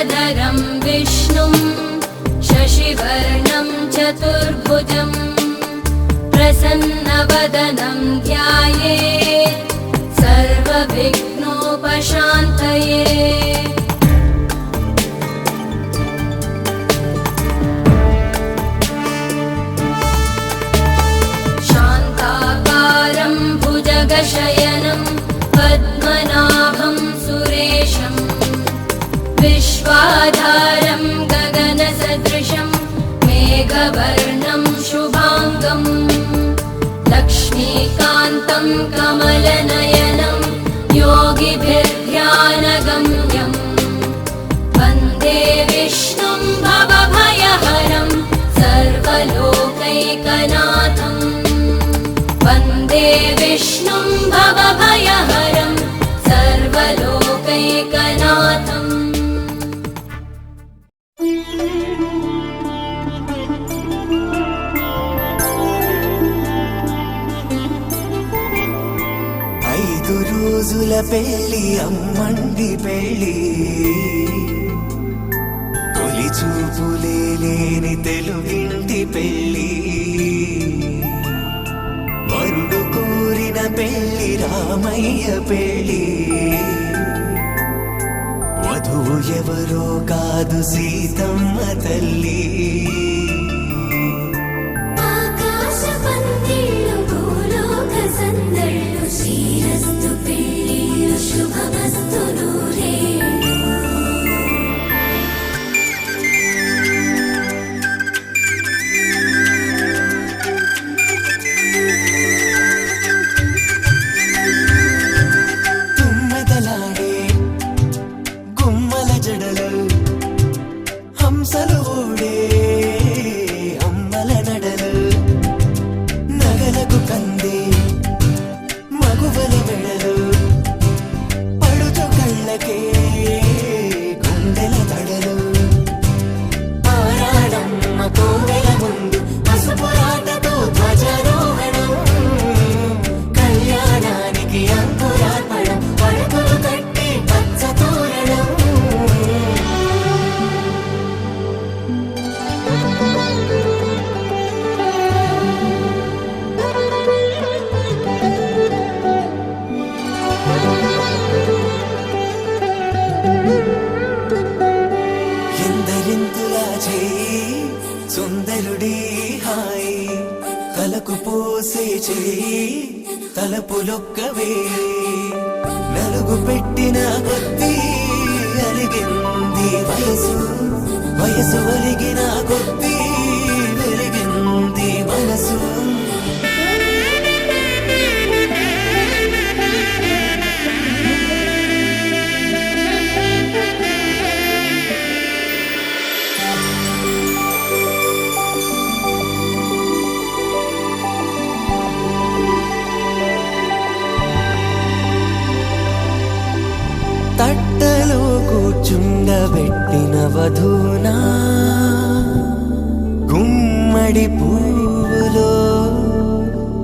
शुक्लाम्बरधरं विष्णुं शशिवर्णं चतुर्भुजं प्रसन्नवदनं ध्यायेत् सर्वविघ्नोपशान्तये। शान्ताकारं भुजगशयनं पद्मनाभं सुरेशं विश्वाधारं गगनसदृशं मेघवर्णं शुभाङ्गं लक्ष्मीकान्तं कमलनयनं योगिभिर्ध्यानगम्यं वन्दे विष्णुं भवभयहरं सर्वलोकैकनाथं वन्दे विष्णुं भवभयहरं सर्वलोकैकनाथम्। ఐదు రోజుల పెళ్లి అమ్మండి పెళ్లి, తొలి చూపులే లేని తెలుగింటి పెళ్లి, వరుడు కోరిన పెళ్లి రామయ్య పెళ్లి, వధువు ఎవరో కాదు సీతమ్మ తల్లి। హంసలు ఊడే అమ్మల నడలు, నగలకు కందే మగువల మెడలు, పడుచు కళ్ళకే గుండెల తడలు, ఆరాడమ్మ కోవెల ముందు పసుపురాటతో ధ్వజారోహణం, కళ్యాణానికి అంకురార్పణం, పడకలు కట్టి పచ్చ తోరణం। ఎందరింతులా చేయి సుందరుడి హాయి, తలకు పోసే చేయి తలపులొక్కవే, నలుగు పెట్టిన కొద్దీ అలిగింది వయసు, వయసు ఒలిగిన కొద్దీ వెలిగింది మనసు। తట్టలో కూర్చుండబెట్టిన వధూనా, గుమ్మడి పువ్వులో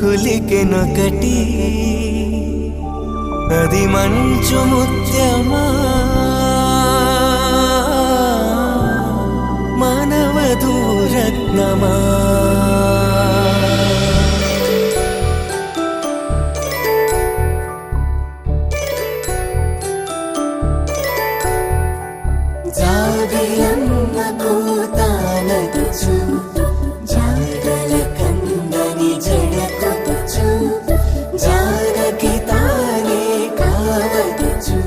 కులికెనొకటి, అది మంచు ముత్యమా మానవధూరత్నమా। జాబిలమ్మ కూతానదుచు, జాడల కందని జడకొదుచు, జానకి తానే కావదుచు।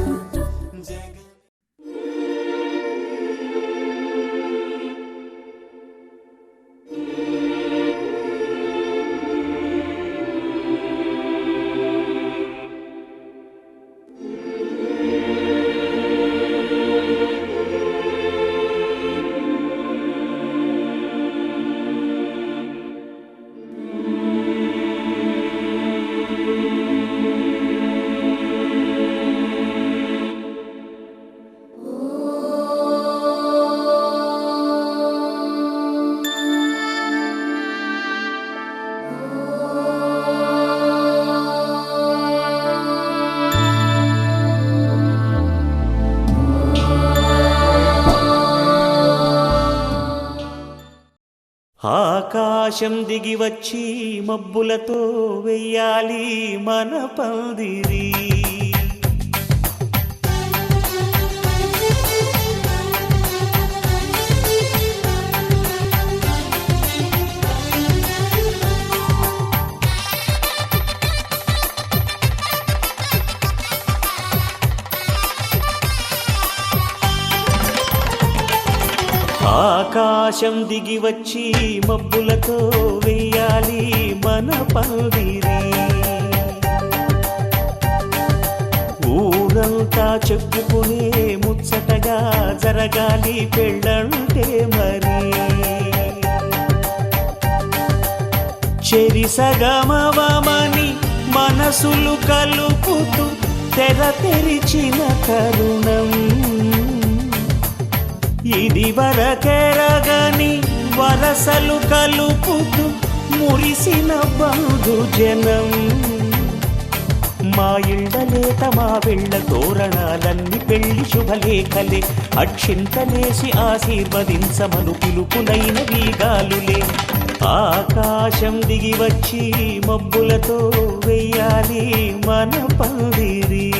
ఆకాశం దిగి వచ్చి మబ్బులతో వెయ్యాలి మన పందిరి. ఆకాశం దిగి వచ్చి మబ్బులతో వెయ్యాలి మన పందిరి. ఊరంతా చెప్పుకునే ముచ్చటగా జరగాలి పెళ్ళంటే మరి. చెరిసగమవమని మనసులు కలుపుతూ తెర తెరిచిన తరుణం. ఇది వరకెరగని వరసలు కలుపుతూ మురిసిన బంధుజనం. మా ఇళ్ళలేత మా వెళ్ళ తోరణాలన్నీ పెళ్లి శుభలేఖలే. అక్షింతలేసి ఆశీర్వదించమను పిలుపులైన వీగాలులే. ఆకాశం దిగి వచ్చి మబ్బులతో వెయ్యాలి మన పందిరి.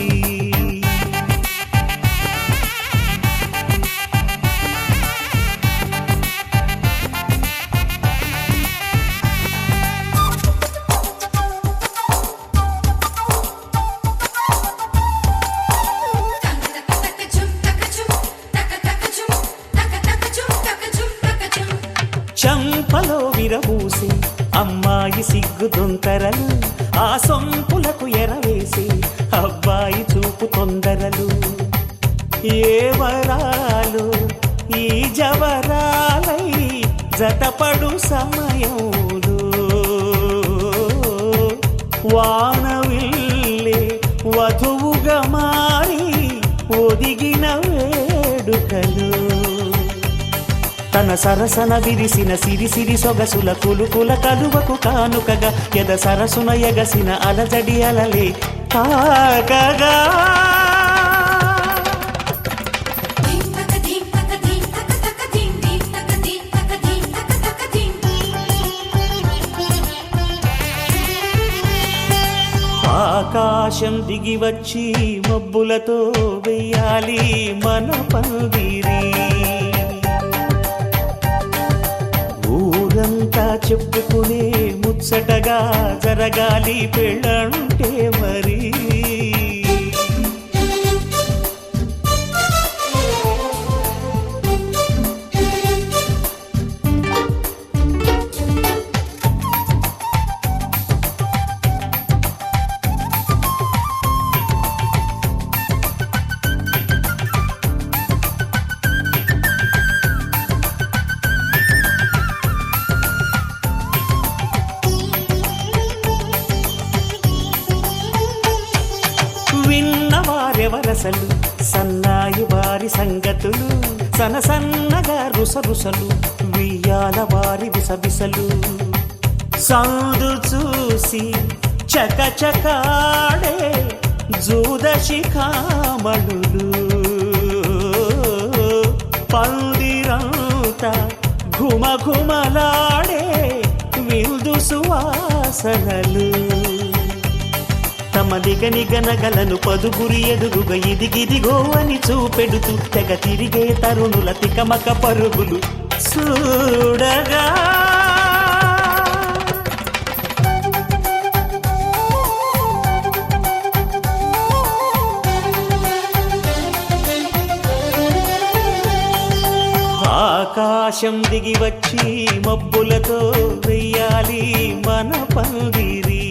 చంపలో విరబూసి అమ్మాయి సిగ్గు దొంతరలు. ఆ సొంపులకు ఎరవేసి అబ్బాయి చూపు తొందరలు. ఏ వరాలు ఈ జవరాలై జతపడు సమయంలో. వానవిల్లే వధువుగా మారి ఒదిగిన వేడుకలు. తన సరసన విరిసిన సిరిసిరి సొగసుల కులుకుల కలువకు కానుకగా ఎద సరసున ఎగసిన అలజడి అలలే కాకగా. ఆకాశం దిగి వచ్చి మబ్బులతో వెయ్యాలి మన పందిరి. ఊరంతా చెప్పుకునే ముచ్చటగా జరగాలి పెళ్ళంటే మరి. విన్నవారెవరసలు సన్నాయి వారి సంగతులు. సనసన్నగా రుసరుసలు వియ్యాల వారి విసవిసలు. సందు చూసి చకచకాడే జూదశిఖామణులు. పందిరంతా ఘుమఘుమలాడే విందు సువాసనలు. తమ నిగనిగనగలను పదుగురి ఎదురుగా ఇదిగిదిగో అని చూపెడుతూ తెగ తిరిగే తరుణుల తికమక పరుగులు చూడగా. ఆకాశం దిగి వచ్చి మబ్బులతో వెయ్యాలి మన పందిరి.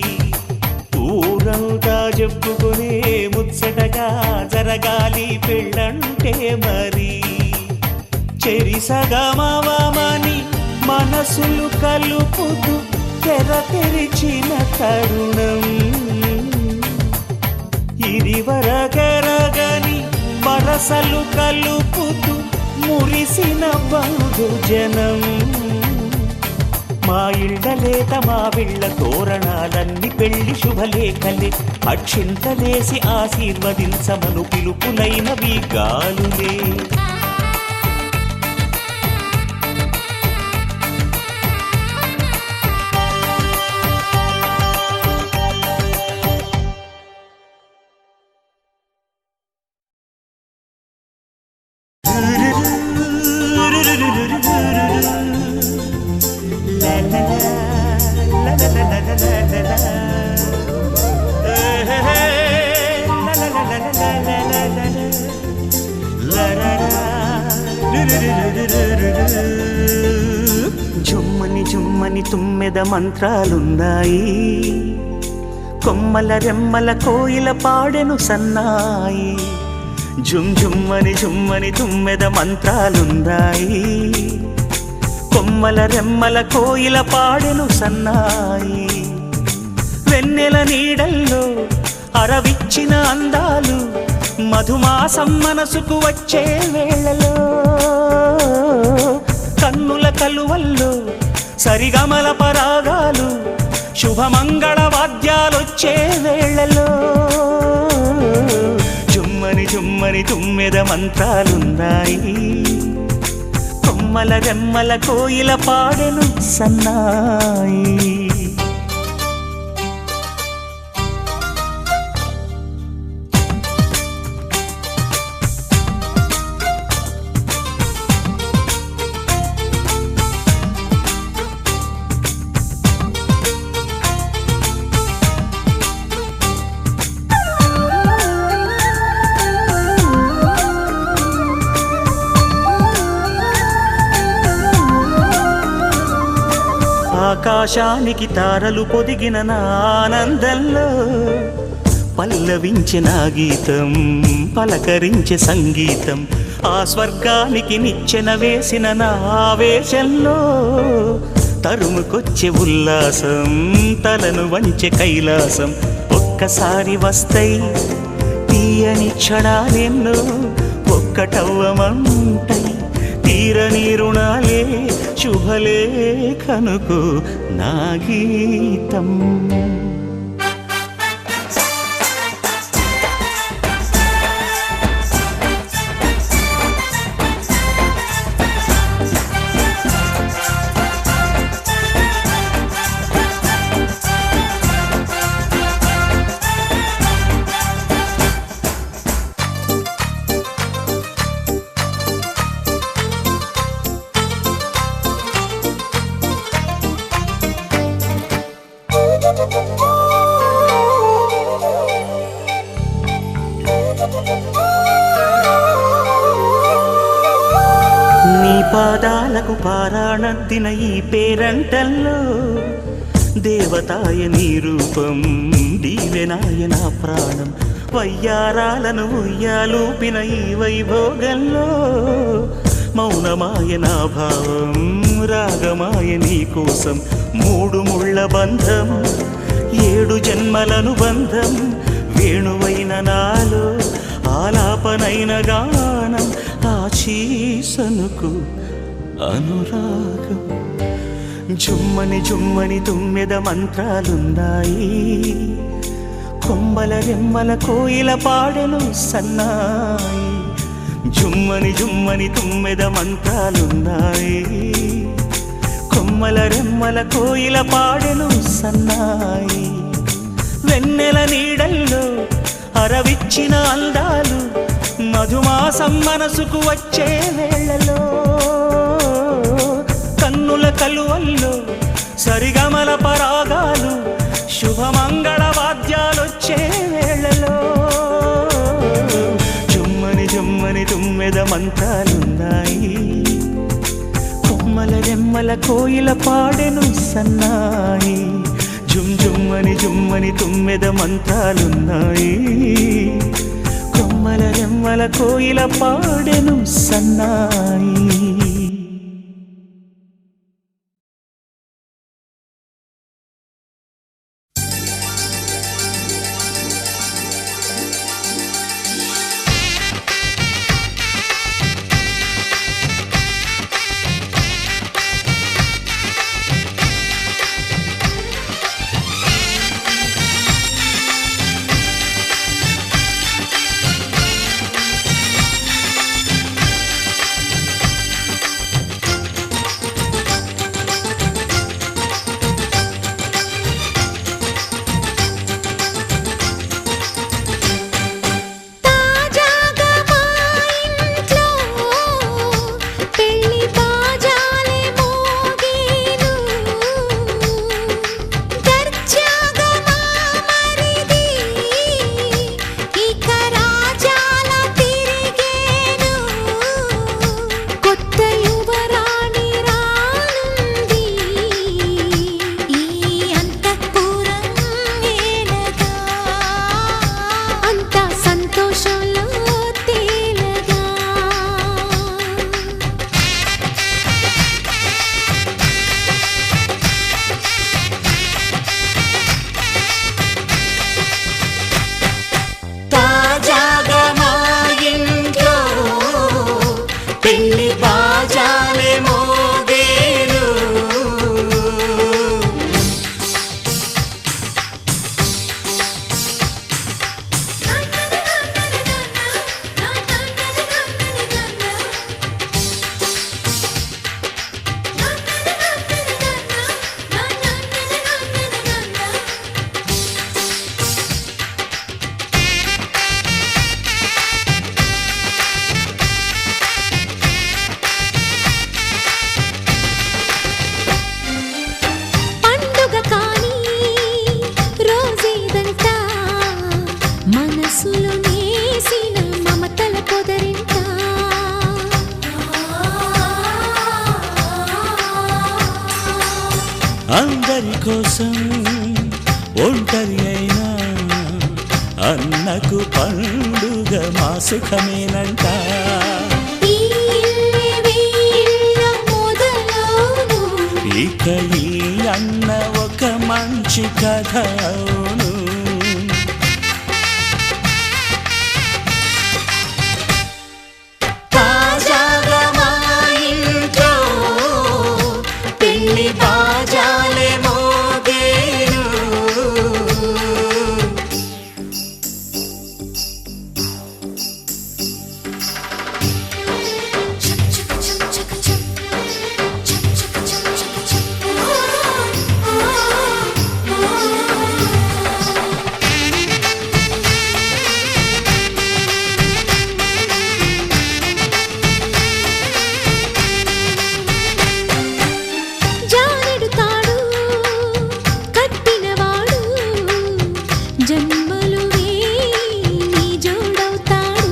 ఊరంతా చెప్పుకునే ముచ్చటగా జరగాలి పెళ్ళంటే మరి. చెరిసగమవమని మనసులు కలుపుతూ తెర తెరిచిన తరుణం. ఇది వరకెరగని వరసలు కలుపుతూ మురిసిన బంధుజనం. మా ఇళ్ళలేత మా వెళ్ళ తోరణాలన్నీ పెళ్లి శుభలేఖలే. అక్షింతలేసి ఆశీర్వదించమను పిలుపులైనవి గాలులే. జుమ్మని జుమ్మని తుమ్మెద మంత్రాలున్నాయి, కొమ్మల రెమ్మల కోయిల పాడెను సన్నాయి. జుమ్ జుమ్మని జుమ్మని తుమ్మెద మంత్రాలున్నాయి, కొమ్మల రెమ్మల కోయిల పాడెను సన్నాయి. వెన్నెల నీడల్లో అరవిచ్చిన అందాలు, మధుమాసం మనసుకు వచ్చే వేళలో, కన్నుల కలువల్లో సరిగమల పరాగాలు, శుభమంగళ వాద్యాలొచ్చే వేళలో. జుమ్మని జుమ్మని తుమ్మెద మంత్రాలున్నాయి, కొమ్మల రెమ్మల కోయిల పాడెను సన్నాయి. ఆకాశానికి తారలు పొదిగిన నా ఆనందంలో, పల్లవించే నా గీతం పలకరించే సంగీతం. ఆ స్వర్గానికి నిచ్చెన వేసిన నా ఆవేశంలో, తరుముకొచ్చే ఉల్లాసం తలను వంచే కైలాసం. ఒక్కసారి వస్తాయి తీయని క్షణాలెన్నో, ఒక్కటవ్వమంటై తీరని రుణాలే. శుభలేఖనుకు నా గీతం. నీ పాదాలకు పారాణద్దిన ఈ పేరంటల్లో, దేవతాయ నీ రూపం దీవెనాయ నా ప్రాణం. వయ్యారాలను ఉయ్యాలూపిన ఈ వైభోగంలో, మౌనమాయ నా భావం రాగమాయ నీ కోసం. మూడు ముళ్ళ బంధం ఏడు జన్మలను బంధం, వేణువైన నాలో ఆలాపనైన గానం. ఆశీసనుకు అనురాగం. జుమ్మని జుమ్మని తుమ్మెద మంత్రాలున్నాయి, కొమ్మల రెమ్మల కోయిల పాడెను సన్నాయి. జుమ్మని జుమ్మని తుమ్మెద మంత్రాలున్నాయి, కొమ్మల రెమ్మల కోయిల పాడెను సన్నాయి. వెన్నెల నీడల్లో అరవిచ్చిన అందాలు, మధుమాసం మనసుకు వచ్చే వేళలో, కన్నుల కలువల్లో సరిగమల పరాగాలు, శుభమంగళ వాద్యాలొచ్చే వేళలో. జుమ్మని జుమ్మని తుమ్మెద మంత్రాలున్నాయి, కొమ్మల రెమ్మల కోయిల పాడెను సన్నాయి. జుమ్ జుమ్మని జుమ్మని తుమ్మెద మంత్రాలున్నాయి, కొమ్మల రెమ్మల కోయిల పాడెను సన్నాయి. పెళ్లి బాజాలే మోగేను. పండుగ కాని రోజేదంట మనసులో నేసిన మమతల పొదరింట. అందరి కోసం ఒంటరి అయినా అన్నకు పండుగ మా సుఖమేనంట. ఈ ఇల్లే వీళ్ళ మొదలవును. ఇక ఈ అన్న ఒక మంచి కథ అవును. తాజాగా మా ఇంట్లో పెళ్లి బాజాలే మోగేను. జానెడు తాడు కట్టినవాడు జన్మలు నీ జోడవుతాడు.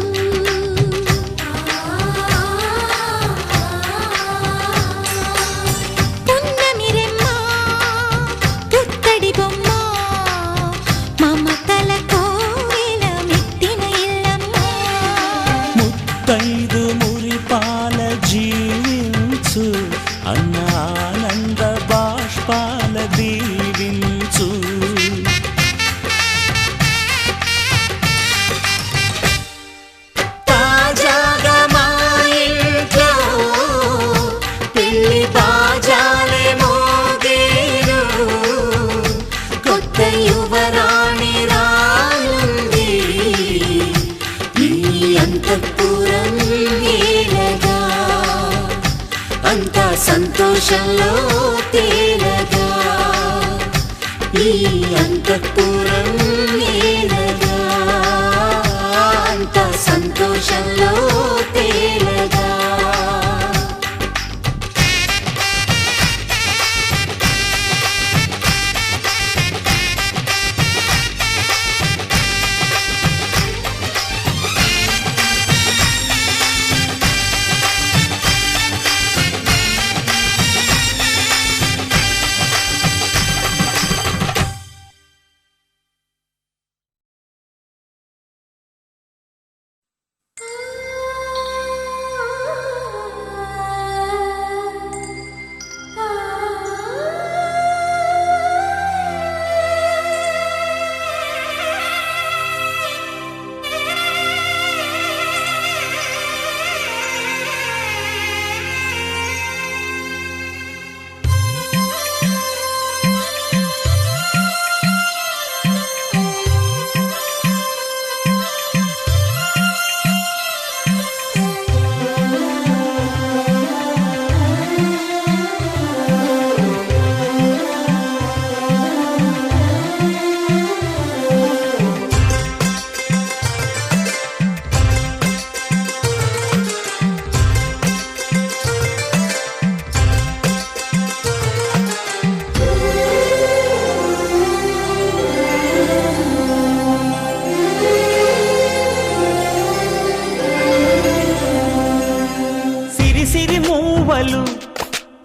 పున్నమి రెమ్మ పుత్తడి బొమ్మ మమతల కోవెల మెట్టిన ఇల్లమ్మ. ముత్తైదు మురిపాల జీవించు అన్న ఆనంద బాష్పాల దీవించు. తాజాగా మా ఇంట్లో పెళ్లి బాజాలే మోగేను. కొత్త యువరాణి రానుంది ఈ అంతఃపురం ఏలగా. అంతా సంతోషంలో తేలగా ఈ అంతఃపురం ఏలగా. అంతా సంతోషంలో తేలగా. పువ్వులు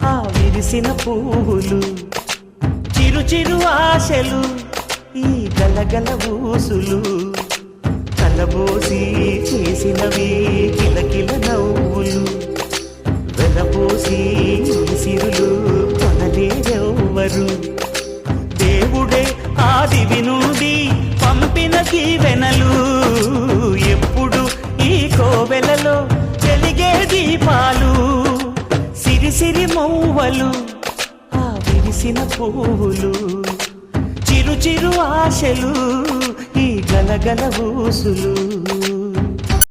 ఆ విరిసిన పువ్వులు చిరు చిరు ఆశలు ఈ గలగల ఊసులు కలబోసి చేసినవి కిలకిల నవ్వులు వెలపోసి సిరులు కొనలేరెవ్వరు దేవుడే ఆదివి నుండి పంపిన దీవెనలు ఎప్పుడు ఈ కోవెలలో వెలిగే దీపాలు సిరి సిరి మౌవలు ఆ విరిసిన పువ్వులు చిరు చిరు ఆశలు ఈ గలగల ఊసులు